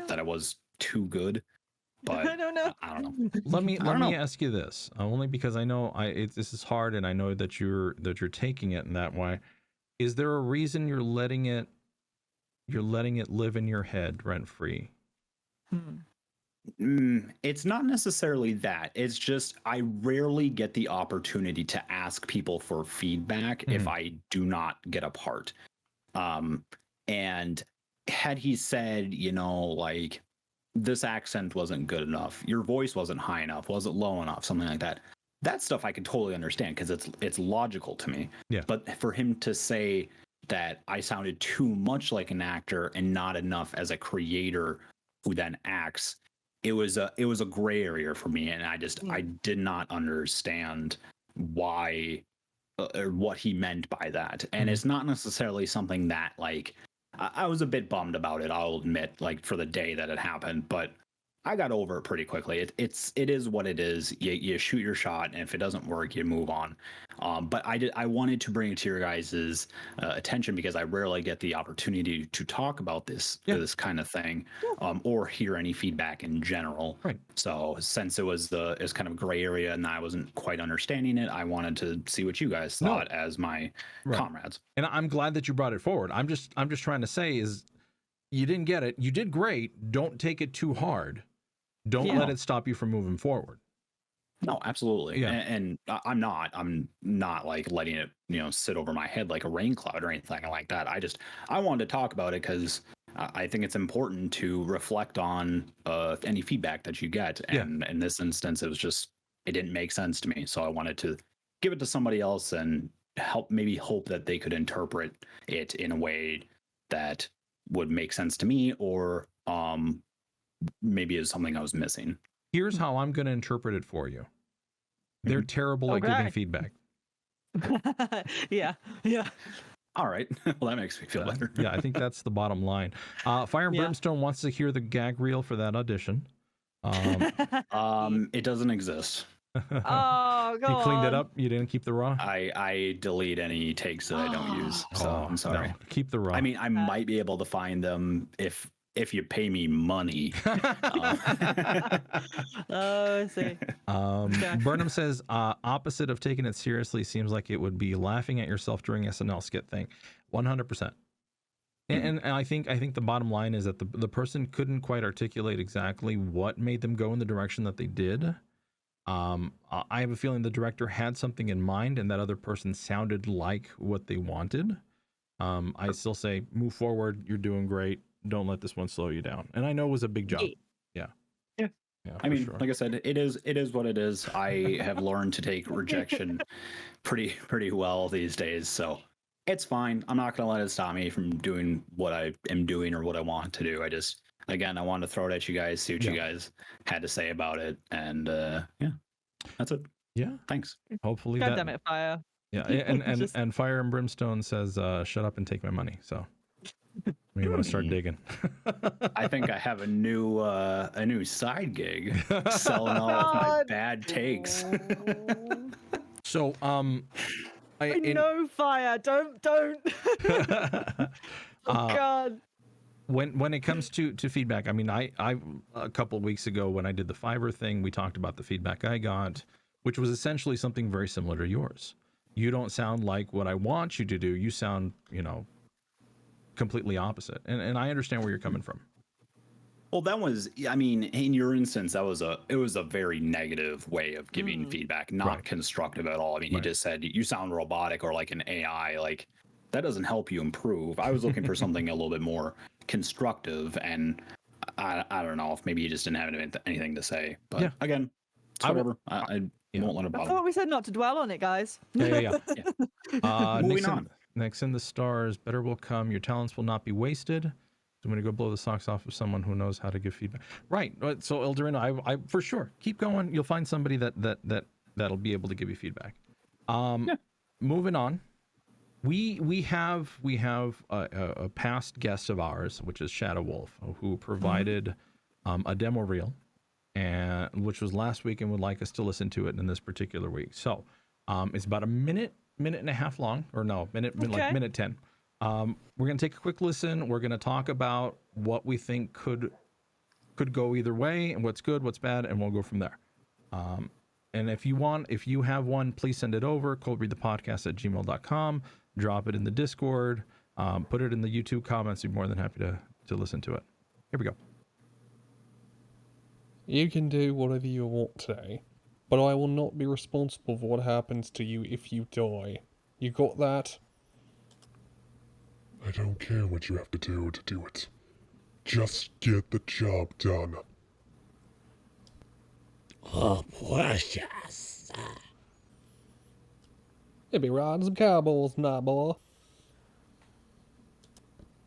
that I was too good, but I don't know. I don't know. Let me ask you this, only because I know this is hard, and I know that you're taking it in that way. Is there a reason you're letting it live in your head rent free? It's not necessarily that. It's just I rarely get the opportunity to ask people for feedback if I do not get a part. And had he said, you know, like, this accent wasn't good enough, your voice wasn't high enough, wasn't low enough, something like that, that stuff I could totally understand because it's logical to me. Yeah. But for him to say that I sounded too much like an actor and not enough as a creator who then acts, it was a gray area for me, and I did not understand why or what he meant by that. And it's not necessarily something that, like, I was a bit bummed about it, I'll admit, like, for the day that it happened, but I got over it pretty quickly. It is what it is. You shoot your shot, and if it doesn't work, you move on. But I wanted to bring it to your guys' attention because I rarely get the opportunity to talk about this kind of thing, or hear any feedback in general. Right. So since it was kind of gray area and I wasn't quite understanding it, I wanted to see what you guys thought as my comrades. And I'm glad that you brought it forward. I'm just trying to say is, you didn't get it. You did great. Don't take it too hard. Don't let it stop you from moving forward. No, absolutely. Yeah. And I'm not like letting it, you know, sit over my head like a rain cloud or anything like that. I wanted to talk about it because I think it's important to reflect on any feedback that you get. And in this instance, it didn't make sense to me. So I wanted to give it to somebody else and hope that they could interpret it in a way that would make sense to me, or maybe is something I was missing. Here's how I'm going to interpret it for you. They're terrible at giving feedback. Yeah. All right. Well, that makes me feel better. Yeah, I think that's the bottom line. Fire and Brimstone wants to hear the gag reel for that audition. It doesn't exist. Oh, God. You cleaned it up? You didn't keep the raw? I delete any takes that I don't use. So I'm sorry. No, keep the raw. I mean, I might be able to find them if you pay me money. Oh, I see. Burnham says, opposite of taking it seriously seems like it would be laughing at yourself during SNL skit thing. 100%. And I think the bottom line is that the person couldn't quite articulate exactly what made them go in the direction that they did. I have a feeling the director had something in mind and that other person sounded like what they wanted. I still say, move forward. You're doing great. Don't let this one slow you down. And I know it was a big job. Yeah. I mean, like I said, it is what it is. I have learned to take rejection pretty well these days, so it's fine. I'm not going to let it stop me from doing what I am doing or what I want to do. I wanted to throw it at you guys, see what you guys had to say about it, and that's it. Yeah. Thanks. Hopefully God damn it, Fire. Yeah, and Fire and Brimstone says, shut up and take my money, so we want to start digging. I think I have a new side gig selling all of my bad takes. So I know, Fire. Don't. Oh God. When it comes to feedback, I mean, I a couple of weeks ago when I did the Fiverr thing, we talked about the feedback I got, which was essentially something very similar to yours. You don't sound like what I want you to do. You sound, completely opposite. And I understand where you're coming from. Well, that was, I mean, in your instance, it was a very negative way of giving feedback, not constructive at all. I mean, he just said, you sound robotic or like an AI, like that doesn't help you improve. I was looking for something a little bit more constructive, and I don't know if maybe you just didn't have anything to say, but again, it's whatever. I won't let it bother. I thought we said not to dwell on it, guys. Yeah. Moving on. Next in the stars, better will come. Your talents will not be wasted. So I'm going to go blow the socks off of someone who knows how to give feedback. Right. So Eldurrino, I for sure keep going. You'll find somebody that'll be able to give you feedback. Moving on. We have a past guest of ours, which is Shadow Wolf, who provided a demo reel, and which was last week, and would like us to listen to it in this particular week. So it's about a minute and a half long, or no, minute 10. We're gonna take a quick listen. We're gonna talk about what we think could go either way, and what's good, what's bad, and we'll go from there. And if you have one, please send it over. ColdReadthePodcast@gmail.com. Drop it in the Discord. Put it in the YouTube comments. We'd be more than happy to listen to it. Here we go. You can do whatever you want today, but I will not be responsible for what happens to you if you die. You got that? I don't care what you have to do it. Just get the job done. Oh, precious. You'll be riding some cowboys tonight, boy.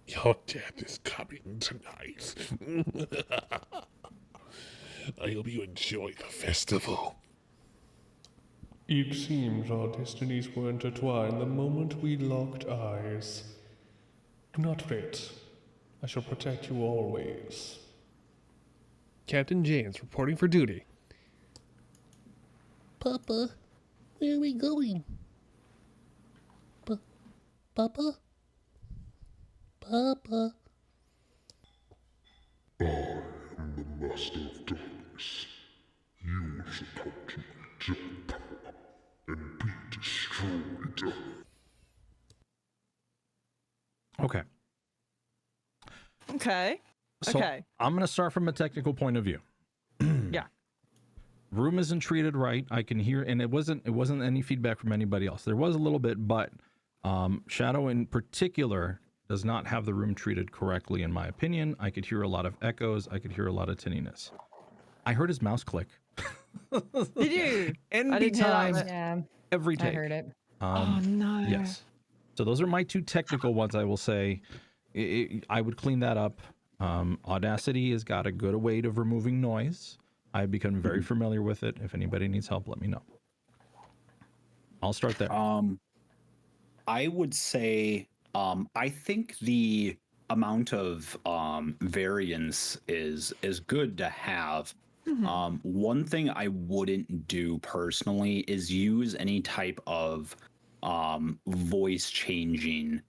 Your death is coming tonight. I hope you enjoy the festival. It seems our destinies were intertwined the moment we locked eyes. Do not fret. I shall protect you always. Captain James reporting for duty. Papa, where are we going? Papa? Papa? I am the Master of Darkness. You succumb to my dark power and be destroyed. Okay. Okay. So Okay. I'm going to start from a technical point of view. Yeah. Room isn't treated right. I can hear, and it wasn't any feedback from anybody else. There was a little bit, but Shadow in particular does not have the room treated correctly, in my opinion. I could hear a lot of echoes. I could hear a lot of tinniness. I heard his mouse click. Did you? Anytime, Yeah, every take. I heard it. Oh no. Yes. So those are my two technical ones. I will say, I would clean that up. Audacity has got a good way of removing noise. I've become very familiar with it. If anybody needs help, let me know. I'll start there. I would say I think the amount of variance is good to have. One thing I wouldn't do personally is use any type of voice changing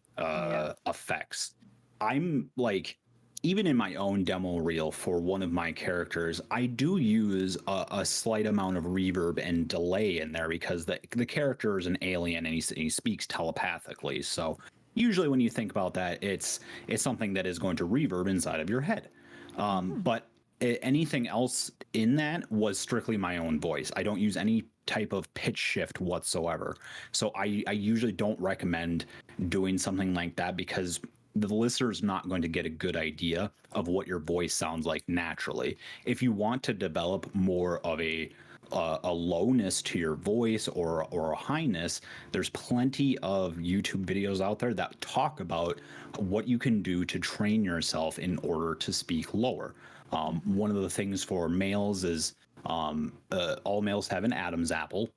effects. I'm like, even in my own demo reel for one of my characters, I do use a slight amount of reverb and delay in there because the character is an alien and he speaks telepathically. So usually when you think about that, it's something that is going to reverb inside of your head. But anything else in that was strictly my own voice. I don't use any type of pitch shift whatsoever. So I usually don't recommend doing something like that because the listener is not going to get a good idea of what your voice sounds like naturally. If you want to develop more of a lowness to your voice or a highness, there's plenty of YouTube videos out there that talk about what you can do to train yourself in order to speak lower. One of the things for males is all males have an Adam's apple,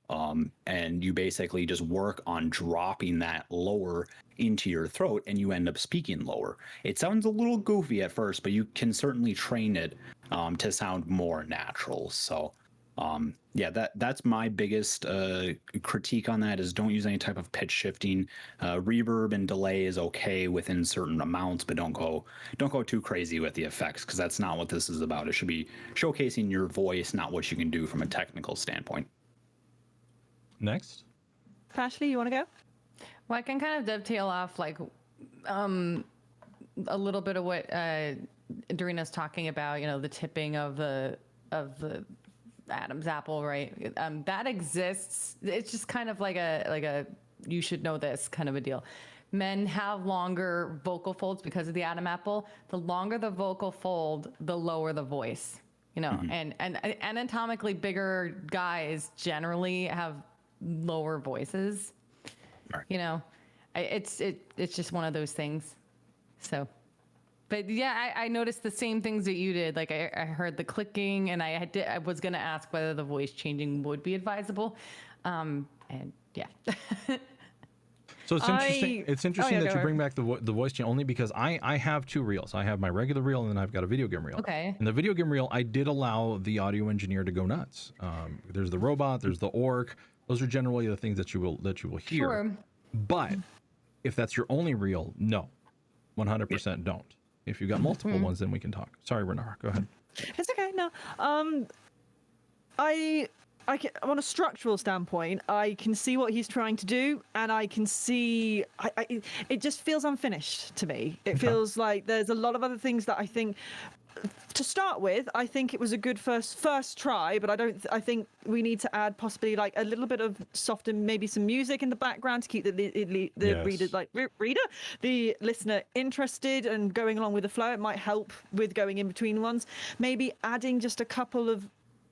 and you basically just work on dropping that lower into your throat and you end up speaking lower. It sounds a little goofy at first, but you can certainly train it to sound more natural. So yeah, that's my biggest critique on that is don't use any type of pitch shifting. Reverb and delay is okay within certain amounts, but don't go too crazy with the effects because that's not what this is about. It should be showcasing your voice, not what you can do from a technical standpoint. Next. Pashley, you want to go? Well, I can kind of dovetail off like a little bit of what Eldurrino's talking about. You know, the tipping of the Adam's apple, right? That exists. It's just kind of like a you should know this kind of a deal. Men have longer vocal folds because of the Adam apple. The longer the vocal fold, the lower the voice. You know, and anatomically bigger guys generally have lower voices. Right. You know, it's just one of those things. So. But yeah, I noticed the same things that you did. Like I heard the clicking, and I was gonna ask whether the voice changing would be advisable, and yeah. So it's interesting. It's interesting that you bring back the voice change only because I have two reels. I have my regular reel and then I've got a video game reel. Okay. In the video game reel, I did allow the audio engineer to go nuts. There's the robot, there's the orc. Those are generally the things that you will hear. Sure. But if that's your only reel, no, 100% don't. If you've got multiple ones, then we can talk. Sorry, Renara, go ahead. It's okay. No. on a structural standpoint, I can see what he's trying to do, and I can see it just feels unfinished to me. It feels like there's a lot of other things that I think. To start with, I think it was a good first try, but I think we need to add possibly like a little bit of soft and maybe some music in the background to keep the listener interested and going along with the flow. It might help with going in between ones. Maybe adding just a couple of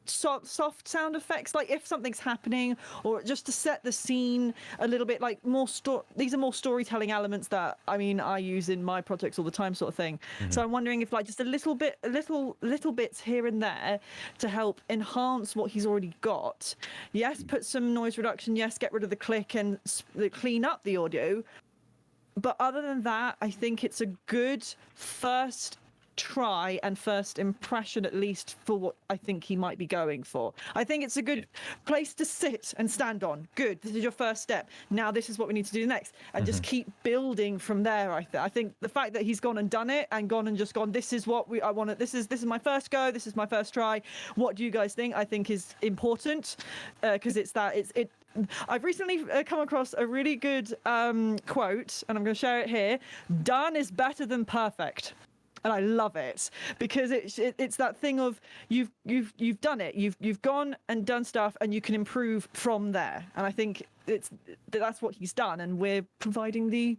soft sound effects, like if something's happening, or just to set the scene a little bit, like these are more storytelling elements that I use in my projects all the time, sort of thing. So I'm wondering if like just a little bits here and there to help enhance what he's already got. Yes, put some noise reduction, yes, get rid of the click and clean up the audio, but other than that, I think it's a good first try and first impression, at least for what I think he might be going for. I think it's a good place to sit and stand on. Good, this is your first step. Now this is what we need to do next, and just keep building from there. I think the fact that he's gone and done it and gone, this is what I want to, this is my first go, this is my first try. What do you guys think? I think is important, because I've recently come across a really good quote, and I'm going to share it here. Done is better than perfect. And I love it, because it's that thing of you've done it, you've gone and done stuff, and you can improve from there. And I think that's what he's done, and we're providing the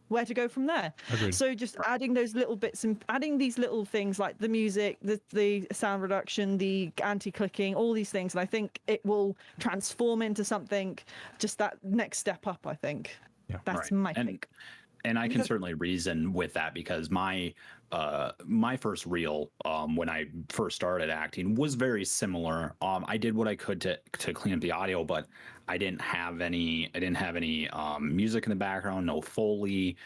where to go from there. Agreed. So just adding those little bits and adding these little things like the music, the sound reduction, the anti-clicking, all these things, and I think it will transform into something, just that next step up. I think that's my take. And I can certainly reason with that, because my first reel, when I first started acting, was very similar. I did what I could to clean up the audio, but I didn't have any music in the background, no Foley.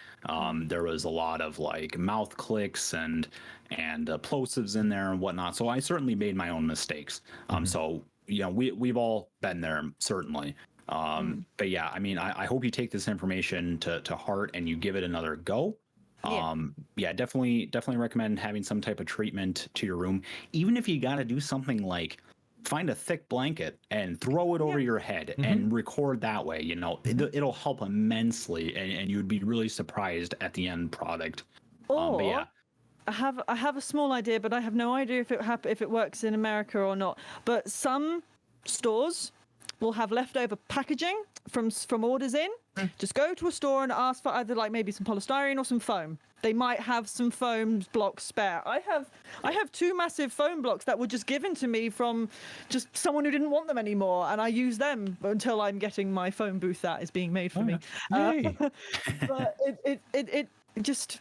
There was a lot of like mouth clicks and plosives in there and whatnot. So I certainly made my own mistakes. So we've all been there, certainly. But yeah, I hope you take this information to heart and you give it another go. Definitely recommend having some type of treatment to your room. Even if you got to do something like find a thick blanket and throw it over your head and record that way, it'll help immensely, and you would be really surprised at the end product. I have a small idea, but I have no idea if it works in America or not. But some stores will have leftover packaging from orders in. Just go to a store and ask for either like maybe some polystyrene or some foam. They might have some foam blocks spare. I have 2 massive foam blocks that were just given to me from just someone who didn't want them anymore, and I use them until I'm getting my foam booth that is being made for me. But it just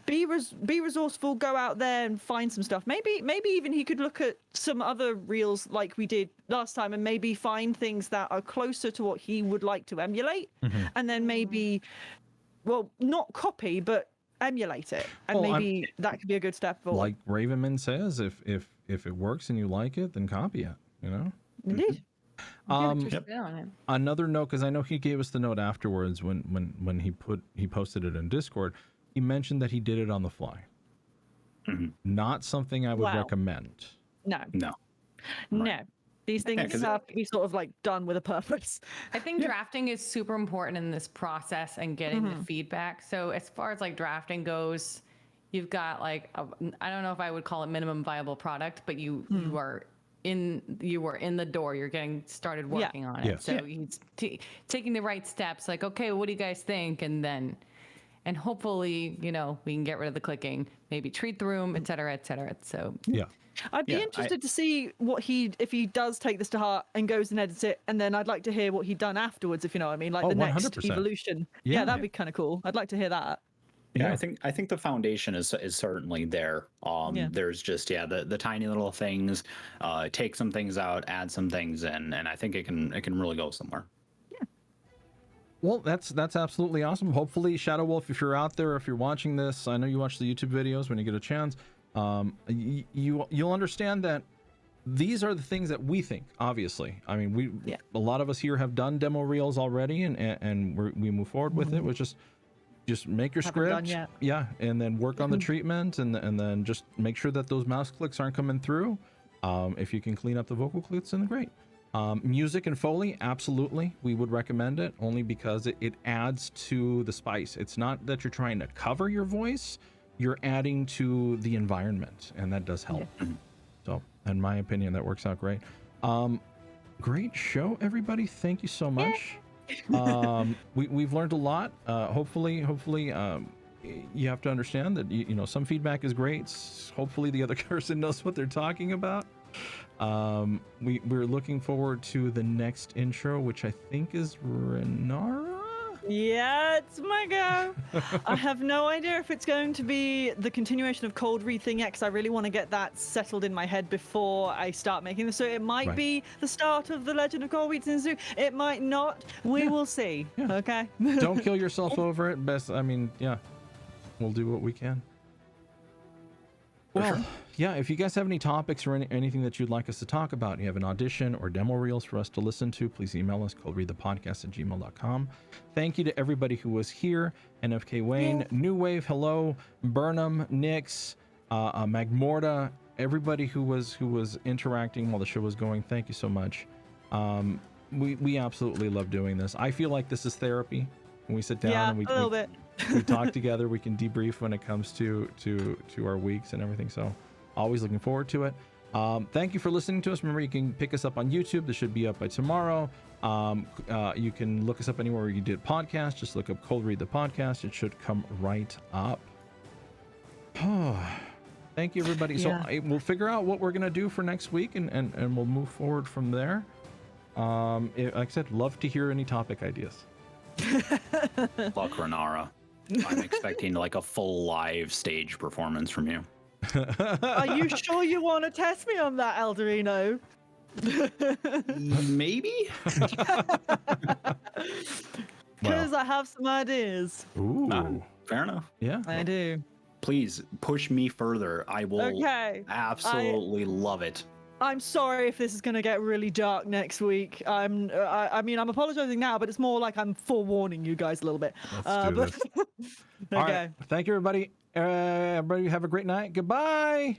be resourceful, go out there and find some stuff. Maybe even he could look at some other reels like we did last time, and maybe find things that are closer to what he would like to emulate, and then maybe, well, not copy, but emulate it, and that could be a good step forward. Like Ravenman says, if it works and you like it, then copy it. Indeed. Another note, because I know he gave us the note afterwards when he posted it in Discord. He mentioned that he did it on the fly. Not something I would recommend. No. These things have to be sort of like done with a purpose. I think drafting is super important in this process and getting the feedback. So as far as like drafting goes, you've got like I don't know if I would call it minimum viable product, but you are in the door. You're getting started working on it. So he's taking the right steps. Like, okay, what do you guys think? And hopefully, we can get rid of the clicking, maybe treat the room, et cetera, et cetera. So I'd be interested to see if he does take this to heart and goes and edits it, and then I'd like to hear what he'd done afterwards, if you know what I mean, like the next 100%. evolution. That'd be kind of cool. I'd like to hear that. Yeah, I think the foundation is certainly there. There's just the tiny little things, take some things out, add some things in, and I think it can really go somewhere. Well, that's absolutely awesome. Hopefully, Shadow Wolf, if you're out there, if you're watching this, I know you watch the YouTube videos when you get a chance. You'll understand that these are the things that we think. Obviously, a lot of us here have done demo reels already, and we move forward with it. With just make your script, and then work on the treatment, and then just make sure that those mouse clicks aren't coming through. If you can clean up the vocal clips, then great. Music and Foley, absolutely, we would recommend it, only because it adds to the spice. It's not that you're trying to cover your voice, you're adding to the environment, and that does help. So, in my opinion, that works out great. Great show, everybody. Thank you so much. We've learned a lot. Hopefully, you have to understand that you know, some feedback is great. Hopefully the other person knows what they're talking about. We're looking forward to the next intro, which I think is Renara. Yeah, it's my go. I have no idea if it's going to be the continuation of Cold Read thing yet, because I really want to get that settled in my head before I start making this. So it might be the start of the Legend of Cold Read Season 2. It might not. We will see. Okay. Don't kill yourself over it. Best. I mean, yeah, we'll do what we can. Well, yeah, if you guys have any topics or anything that you'd like us to talk about, you have an audition or demo reels for us to listen to, please email us, coldreadthepodcast@gmail.com. Thank you to everybody who was here. NFK Wayne, New Wave, hello, Burnham, Nix, Magmorta, everybody who was interacting while the show was going. Thank you so much. We absolutely love doing this. I feel like this is therapy. When we sit down and we talk together, we can debrief when it comes to our weeks and everything. So always looking forward to it. Thank you for listening to us. Remember, you can pick us up on YouTube. This should be up by tomorrow. You can look us up anywhere where you did podcast. Just look up Cold Read the Podcast. It should come right up. Thank you, everybody. Yeah. So we'll figure out what we're going to do for next week, and we'll move forward from there. Like I said, love to hear any topic ideas. Luck, Renara. I'm expecting like a full live stage performance from you. Are you sure you want to test me on that, Eldurrino? Maybe. Because I have some ideas. Ooh. Fair enough. Yeah. I do. Please push me further. I will absolutely love it. I'm sorry if this is going to get really dark next week. I mean, I'm apologizing now, but it's more like I'm forewarning you guys a little bit. Let's do this. Okay. All right. Thank you, everybody. Everybody have a great night. Goodbye.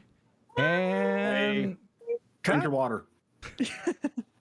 And drink your water.